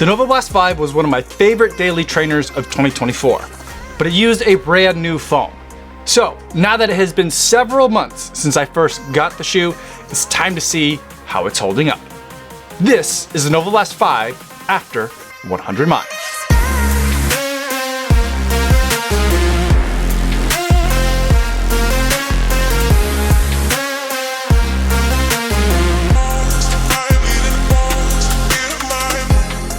The Novablast 5 was one of my favorite daily trainers of 2024, but it used a brand new foam. So now that it has been several months since I first got the shoe, it's time to see how it's holding up. This is the Novablast 5 after 100 miles.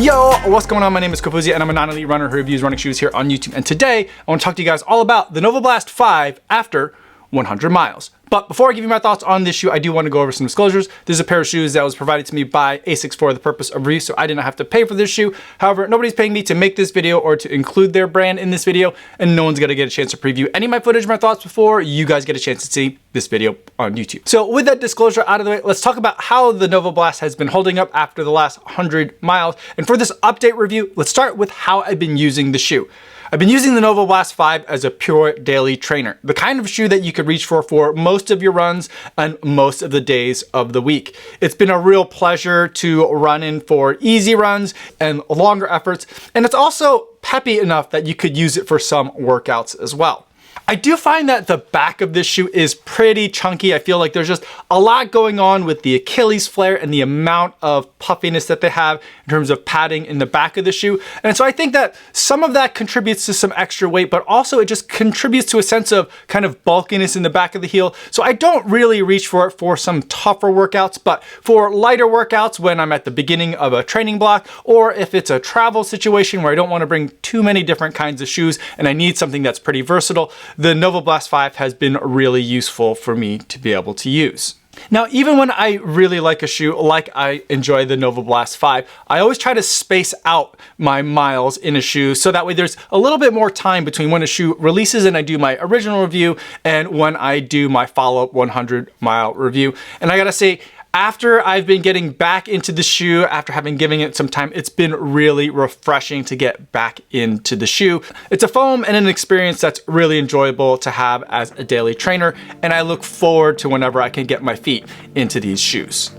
Yo, what's going on? My name is Kofuzi and I'm a non-elite runner who reviews running shoes here on YouTube. And today I want to talk to you guys all about the Novablast 5 after 100 miles. But before I give you my thoughts on this shoe, I do want to go over some disclosures. This is a pair of shoes that was provided to me by ASICS for the purpose of review, so I did not have to pay for this shoe. However, nobody's paying me to make this video or to include their brand in this video, and no one's gonna get a chance to preview any of my footage, my thoughts before you guys get a chance to see this video on YouTube. So with that disclosure out of the way, let's talk about how the Novablast has been holding up after the last 100 miles. And for this update review, let's start with how I've been using the shoe. I've been using the Novablast 5 as a pure daily trainer, the kind of shoe that you could reach for most of your runs and most of the days of the week. It's been a real pleasure to run in for easy runs and longer efforts, and it's also peppy enough that you could use it for some workouts as well. I do find that the back of this shoe is pretty chunky. I feel like there's just a lot going on with the Achilles flare and the amount of puffiness that they have in terms of padding in the back of the shoe. And so I think that some of that contributes to some extra weight, but also it just contributes to a sense of kind of bulkiness in the back of the heel. So I don't really reach for it for some tougher workouts, but for lighter workouts when I'm at the beginning of a training block, or if it's a travel situation where I don't want to bring too many different kinds of shoes and I need something that's pretty versatile, the Novablast 5 has been really useful for me to be able to use. Now, even when I really like a shoe, like I enjoy the Novablast 5, I always try to space out my miles in a shoe so that way there's a little bit more time between when a shoe releases and I do my original review and when I do my follow-up 100-mile review. And I gotta say, after I've been getting back into the shoe, after having given it some time, it's been really refreshing to get back into the shoe. It's a foam and an experience that's really enjoyable to have as a daily trainer, and I look forward to whenever I can get my feet into these shoes.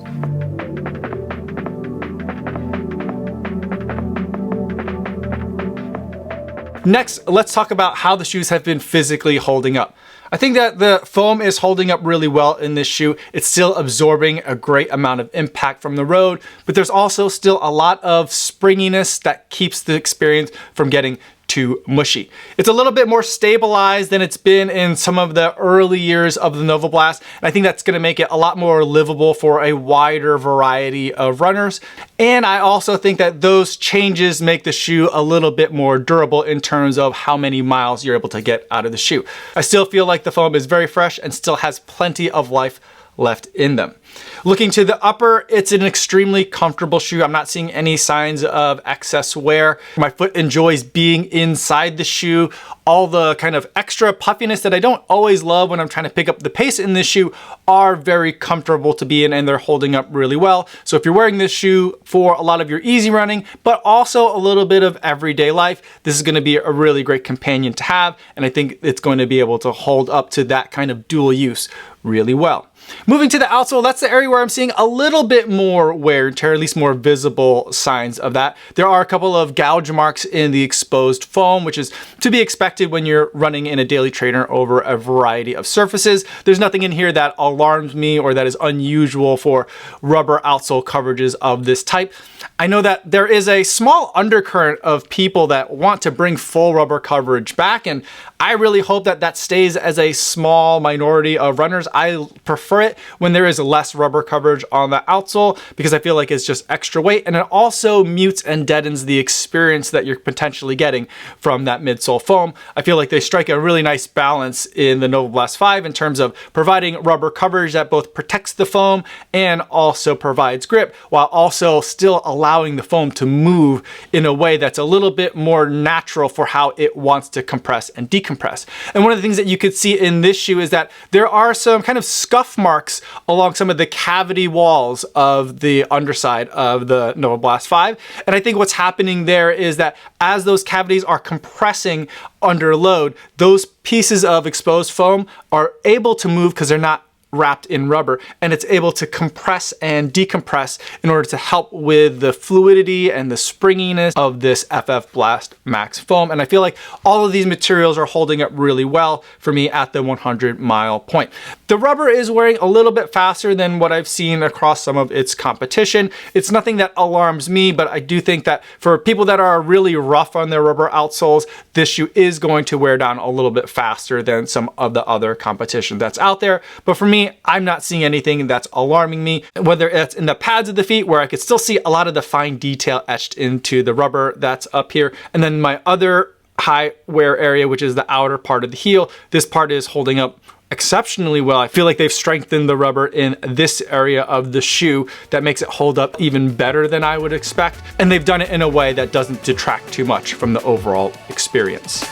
Next, let's talk about how the shoes have been physically holding up. I think that the foam is holding up really well in this shoe. It's still absorbing a great amount of impact from the road, but there's also still a lot of springiness that keeps the experience from getting too mushy. It's a little bit more stabilized than it's been in some of the early years of the Novablast, and I think that's gonna make it a lot more livable for a wider variety of runners. And I also think that those changes make the shoe a little bit more durable in terms of how many miles you're able to get out of the shoe. I still feel like the foam is very fresh and still has plenty of life left in them. Looking to the upper, it's an extremely comfortable shoe. I'm not seeing any signs of excess wear. My foot enjoys being inside the shoe. All the kind of extra puffiness that I don't always love when I'm trying to pick up the pace in this shoe are very comfortable to be in, and they're holding up really well. So if you're wearing this shoe for a lot of your easy running, but also a little bit of everyday life, this is going to be a really great companion to have, and I think it's going to be able to hold up to that kind of dual use really well. Moving to the outsole, that's the area where I'm seeing a little bit more wear and tear, at least more visible signs of that. There are a couple of gouge marks in the exposed foam, which is to be expected when you're running in a daily trainer over a variety of surfaces. There's nothing in here that alarms me or that is unusual for rubber outsole coverages of this type. I know that there is a small undercurrent of people that want to bring full rubber coverage back, and I really hope that that stays as a small minority of runners. I prefer it when there is less rubber coverage on the outsole because I feel like it's just extra weight, and it also mutes and deadens the experience that you're potentially getting from that midsole foam. I feel like they strike a really nice balance in the Novablast 5 in terms of providing rubber coverage that both protects the foam and also provides grip, while also still allowing the foam to move in a way that's a little bit more natural for how it wants to compress and decompress. And one of the things that you could see in this shoe is that there are some kind of scuff marks along some of the cavity walls of the underside of the Novablast 5. And I think what's happening there is that as those cavities are compressing under load, those pieces of exposed foam are able to move because they're not wrapped in rubber, and it's able to compress and decompress in order to help with the fluidity and the springiness of this FF Blast Max foam. And I feel like all of these materials are holding up really well for me at the 100-mile point. The rubber is wearing a little bit faster than what I've seen across some of its competition. It's nothing that alarms me, but I do think that for people that are really rough on their rubber outsoles, this shoe is going to wear down a little bit faster than some of the other competition that's out there. But for me, I'm not seeing anything that's alarming me, whether it's in the pads of the feet where I could still see a lot of the fine detail etched into the rubber that's up here. And then my other high wear area, which is the outer part of the heel, this part is holding up exceptionally well. I feel like they've strengthened the rubber in this area of the shoe that makes it hold up even better than I would expect. And they've done it in a way that doesn't detract too much from the overall experience.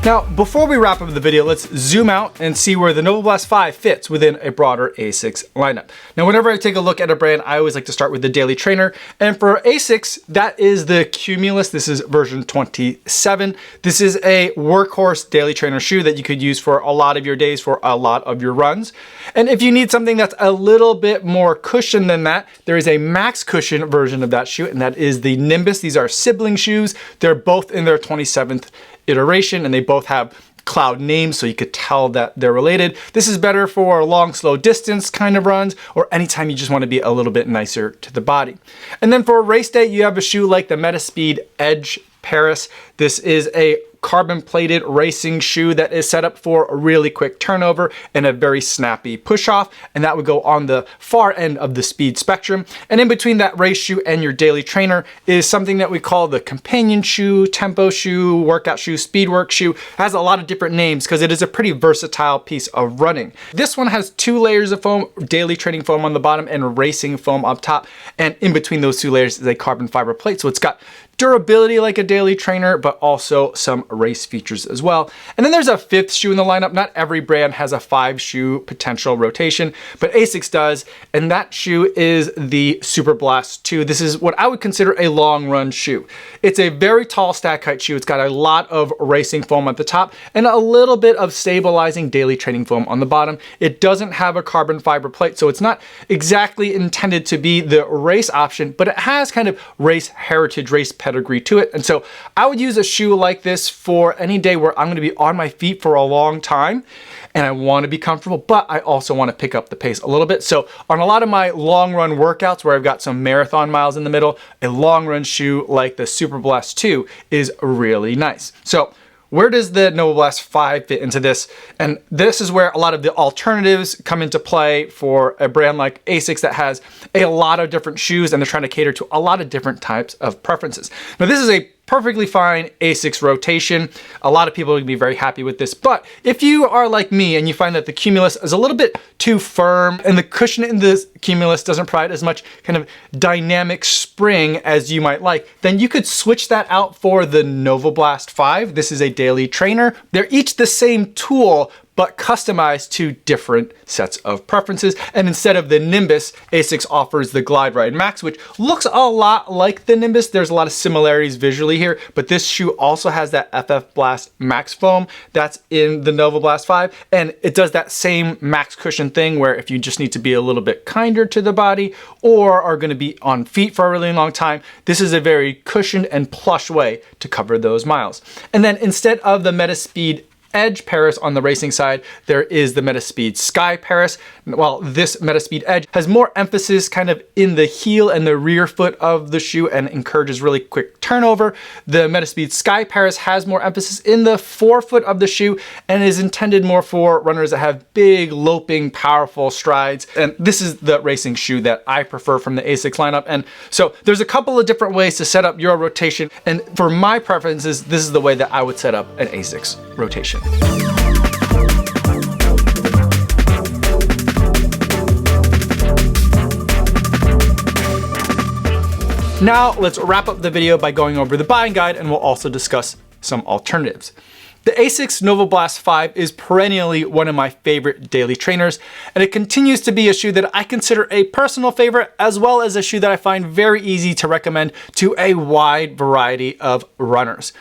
Now, before we wrap up the video, let's zoom out and see where the Novablast 5 fits within a broader ASICS lineup. Now, whenever I take a look at a brand, I always like to start with the Daily Trainer. And for ASICS, that is the Cumulus. This is version 27. This is a workhorse Daily Trainer shoe that you could use for a lot of your days, for a lot of your runs. And if you need something that's a little bit more cushion than that, there is a max cushion version of that shoe, and that is the Nimbus. These are sibling shoes. They're both in their 27th iteration, and they both have cloud names, so you could tell that they're related. This is better for long, slow distance kind of runs, or anytime you just want to be a little bit nicer to the body. And then for a race day, you have a shoe like the Metaspeed Edge Paris. This is a carbon-plated racing shoe that is set up for a really quick turnover and a very snappy push-off, and that would go on the far end of the speed spectrum. And in between that race shoe and your Daily Trainer is something that we call the companion shoe, tempo shoe, workout shoe, speedwork shoe. It has a lot of different names because it is a pretty versatile piece of running. This one has 2 layers of foam, daily training foam on the bottom and racing foam up top, and in between those 2 layers is a carbon fiber plate, so it's got durability like a Daily Trainer, but also some race features as well. And then there's a 5th shoe in the lineup. Not every brand has a 5-shoe potential rotation, but ASICS does, and that shoe is the Superblast 2. This is what I would consider a long run shoe. It's a very tall stack height shoe. It's got a lot of racing foam at the top and a little bit of stabilizing daily training foam on the bottom. It doesn't have a carbon fiber plate, so it's not exactly intended to be the race option, but it has kind of race heritage, race pedigree to it. And so I would use a shoe like this for any day where I'm going to be on my feet for a long time and I want to be comfortable, but I also want to pick up the pace a little bit. So on a lot of my long run workouts where I've got some marathon miles in the middle, a long run shoe like the Superblast 2 is really nice. So where does the Novablast 5 fit into this? And this is where a lot of the alternatives come into play for a brand like ASICS that has a lot of different shoes and they're trying to cater to a lot of different types of preferences. Now this is a perfectly fine ASICS rotation. A lot of people would be very happy with this, but if you are like me and you find that the Cumulus is a little bit too firm and the cushion in the Cumulus doesn't provide as much kind of dynamic spring as you might like, then you could switch that out for the Novablast 5. This is a Daily Trainer. They're each the same tool, but customized to different sets of preferences. And instead of the Nimbus, ASICS offers the Glide Ride Max, which looks a lot like the Nimbus. There's a lot of similarities visually here, but this shoe also has that FF Blast Max foam that's in the Novablast 5. And it does that same max cushion thing where if you just need to be a little bit kinder to the body or are gonna be on feet for a really long time, this is a very cushioned and plush way to cover those miles. And then instead of the Metaspeed Edge Paris on the racing side, there is the Metaspeed Sky Paris. While this Metaspeed Edge has more emphasis kind of in the heel and the rear foot of the shoe and encourages really quick turnover, the Metaspeed Sky Paris has more emphasis in the forefoot of the shoe and is intended more for runners that have big, loping, powerful strides. And this is the racing shoe that I prefer from the ASICS lineup. And so there's a couple of different ways to set up your rotation. And for my preferences, this is the way that I would set up an ASICS rotation. Now let's wrap up the video by going over the buying guide, and we'll also discuss some alternatives. The ASICS Novablast 5 is perennially one of my favorite daily trainers, and it continues to be a shoe that I consider a personal favorite, as well as a shoe that I find very easy to recommend to a wide variety of runners.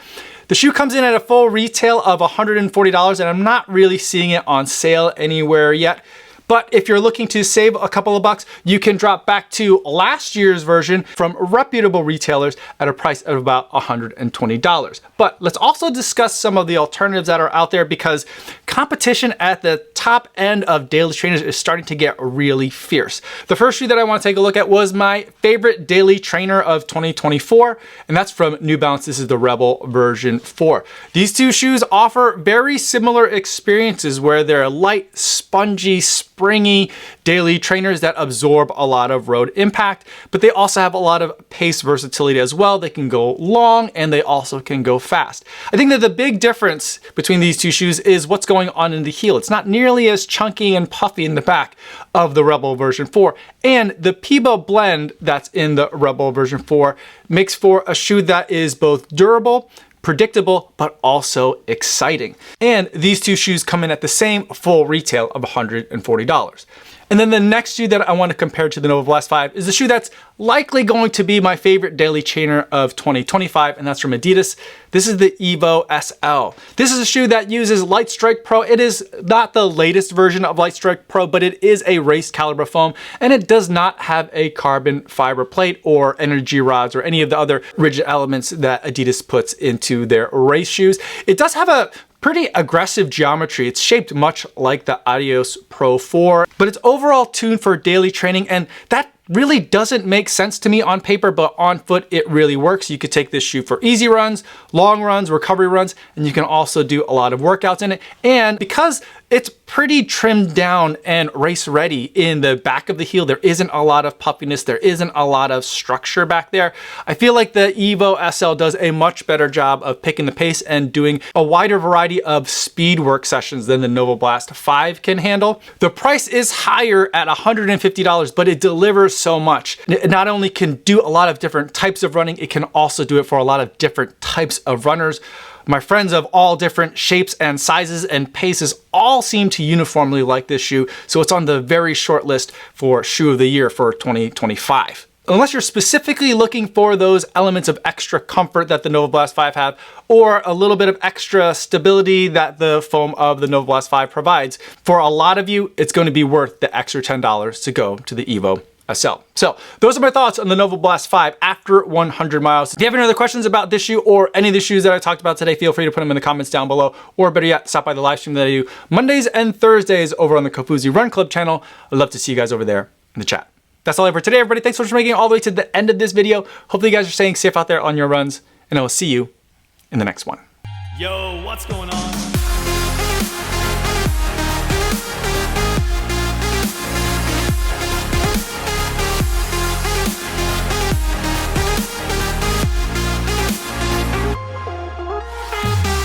The shoe comes in at a full retail of $140, and I'm not really seeing it on sale anywhere yet. But if you're looking to save a couple of bucks, you can drop back to last year's version from reputable retailers at a price of about $120. But let's also discuss some of the alternatives that are out there, because competition at the top end of daily trainers is starting to get really fierce. The first shoe that I want to take a look at was my favorite daily trainer of 2024, and that's from New Balance. This is the Rebel version 4. These two shoes offer very similar experiences where they're light, spongy, springy daily trainers that absorb a lot of road impact, but they also have a lot of pace versatility as well. They can go long and they also can go fast. I think that the big difference between these two shoes is what's going on in the heel. It's not nearly as chunky and puffy in the back of the Rebel version 4, and the Peebo blend that's in the Rebel version 4 makes for a shoe that is both durable, predictable, but also exciting. And these two shoes come in at the same full retail of $140. And then the next shoe that I want to compare to the Novablast 5 is the shoe that's likely going to be my favorite daily trainer of 2025, and that's from Adidas. This is the Evo SL. This is a shoe that uses Light Strike Pro. It is not the latest version of Light Strike Pro, but it is a race caliber foam, and it does not have a carbon fiber plate or energy rods or any of the other rigid elements that Adidas puts into their race shoes. It does have a pretty aggressive geometry. It's shaped much like the Adios Pro 4, but it's overall tuned for daily training, and that really doesn't make sense to me on paper, but on foot it really works. You could take this shoe for easy runs, long runs, recovery runs, and you can also do a lot of workouts in it. And because it's pretty trimmed down and race ready in the back of the heel, there isn't a lot of puffiness, there isn't a lot of structure back there. I feel like the Evo SL does a much better job of picking the pace and doing a wider variety of speed work sessions than the Novablast 5 can handle. The price is higher at $150, but it delivers so much. It not only can do a lot of different types of running, it can also do it for a lot of different types of runners. My friends of all different shapes and sizes and paces all seem to uniformly like this shoe, so it's on the very short list for shoe of the year for 2025. Unless you're specifically looking for those elements of extra comfort that the Novablast 5 have, or a little bit of extra stability that the foam of the Novablast 5 provides, for a lot of you, it's going to be worth the extra $10 to go to the Evo SL. So those are my thoughts on the Novablast 5 after 100 miles. If you have any other questions about this shoe or any of the shoes that I talked about today, feel free to put them in the comments down below, or better yet, stop by the live stream that I do Mondays and Thursdays over on the Kofuzi Run Club channel. I'd love to see you guys over there in the chat. That's all I have for today, everybody. Thanks so much for making it all the way to the end of this video. Hopefully you guys are staying safe out there on your runs, and I will see you in the next one. Yo, what's going on?